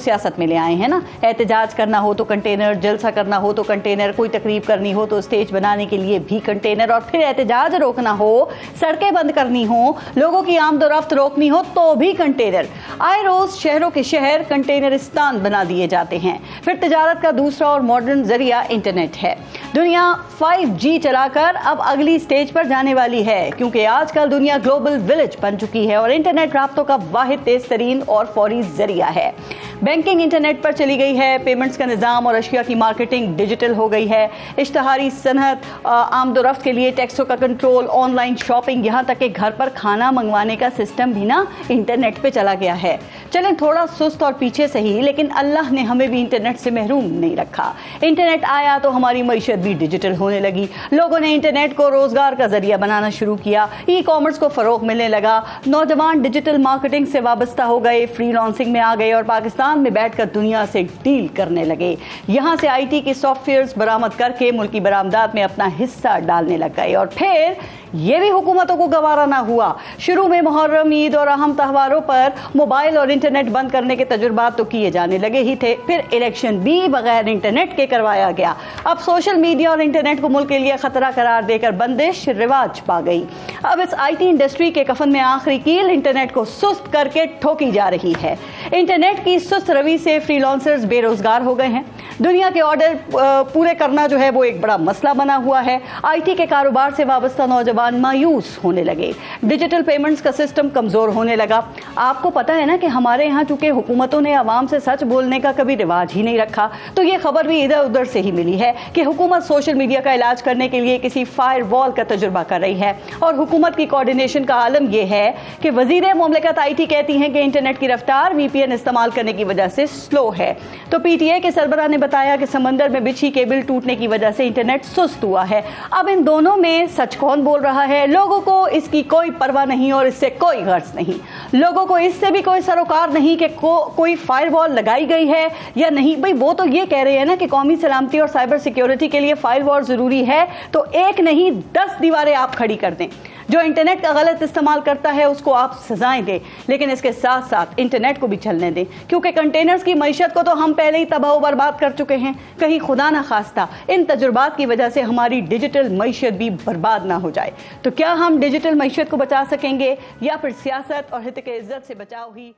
सियासत में ले आए हैं ना। एहतजाज करना हो तो कंटेनर, जलसा करना हो तो कंटेनर, कोई तकरीब करनी हो तो स्टेज बनाने के लिए भी कंटेनर, और फिर एहतजाज रोकना हो, सड़कें बंद करनी हो, लोगों की आमदोरफ्त रोकनी हो तो भी कंटेनर। आए रोज शहरों के शहर कंटेनरिस्तान बना दिए जाते हैं। फिर तिजारत का दूसरा और मॉडर्न जरिया इंटरनेट है। दुनिया 5G चलाकर अब अगली स्टेज पर जाने वाली है, क्योंकि आजकल दुनिया ग्लोबल विलेज बन चुकी है और इंटरनेट राब्तों का वाहिद तेज तरीन और फौरी जरिया है। बैंकिंग इंटरनेट पर चली गई है, पेमेंट्स का निज़ाम और अशिया की मार्केटिंग डिजिटल हो गई है, इश्तहारी सनत, आमदोरफ्त के लिए टैक्सों का कंट्रोल, ऑनलाइन शॉपिंग, यहाँ तक कि घर पर खाना मंगवाने का सिस्टम भी ना इंटरनेट पे चला गया है। चलें थोड़ा सुस्त और पीछे सही, लेकिन अल्लाह ने हमें भी इंटरनेट से महरूम नहीं रखा। इंटरनेट आया तो हमारी मईशत भी डिजिटल होने लगी। लोगों ने इंटरनेट को रोजगार का जरिया बनाना शुरू किया, ई कॉमर्स को फरोग मिलने लगा, नौजवान डिजिटल मार्केटिंग से वाबस्ता हो गए, फ्रीलांसिंग में आ गए और पाकिस्तान में बैठकर दुनिया से डील करने लगे। यहां से आईटी के सॉफ्टवेयर्स बरामद करके मुल्की बरामदात में अपना हिस्सा डालने लग गए। और फिर ये भी हुकूमतों को गवारा ना हुआ। शुरू में मुहर्रम, ईद और अहम त्योहारों पर मोबाइल और इंटरनेट बंद करने के तजुर्बात तो किए जाने लगे ही थे, फिर इलेक्शन भी बगैर इंटरनेट के करवाया गया। अब सोशल मीडिया और इंटरनेट को मुल्क के लिए खतरा करार देकर बंदिश रिवाज पा गई। अब इस आईटी इंडस्ट्री के कफन में आखिरी कील इंटरनेट को सुस्त करके ठोकी जा रही है। इंटरनेट की सुस्त रवि से फ्रीलांसर्स बेरोजगार हो गए हैं। दुनिया के ऑर्डर पूरे करना जो है वो एक बड़ा मसला बना हुआ है। आईटी के कारोबार से वाबस्ता नौजवान मायूस होने लगे। डिजिटल पेमेंट्स का सिस्टम कमजोर होने लगा। आपको पता है ना कि हमारे यहाँ चूंकि हुकूमतों ने आवाम से सच बोलने का कभी रिवाज ही नहीं रखा, तो ये खबर भी इधर उधर से ही मिली है कि हुकूमत सोशल मीडिया का इलाज करने के लिए किसी फायर वॉल का तजुर्बा कर रही है। और हुकूमत की कोऑर्डिनेशन का आलम यह है कि वजीर मुमलिकत आईटी कहती हैं कि इंटरनेट की रफ्तार वीपीएन इस्तेमाल करने की वजह से स्लो है, तो पीटीए के सरबराह ने बताया कि समंदर में बिछी केबल टूटने की वजह से इंटरनेट सुस्त हुआ है। अब इन दोनों में सच कौन बोल रहा है? लोगों को इसकी कोई परवाह नहीं और इससे कोई गर्ज नहीं। लोगों को इससे भी कोई सरोकार नहीं कि कोई फायरवॉल लगाई गई है या नहीं। भाई वो तो ये कह रहे हैं ना कि कौमी सलामती और साइबर सिक्योरिटी के लिए फायरवॉल जरूरी है, तो एक नहीं 10 दीवारें आप खड़ी कर दें। जो इंटरनेट का गलत इस्तेमाल करता है उसको आप सजाएं दें, लेकिन इसके साथ साथ इंटरनेट को भी चलने दें, क्योंकि कंटेनर्स की मईशत को तो हम पहले ही तबाह बर्बाद कर चुके हैं। कहीं खुदा ना खास्ता इन तजुर्बात की वजह से हमारी डिजिटल मईशत भी बर्बाद ना हो जाए। तो क्या हम डिजिटल मईशत को बचा सकेंगे या फिर सियासत और हित के इज्जत से बचाव ही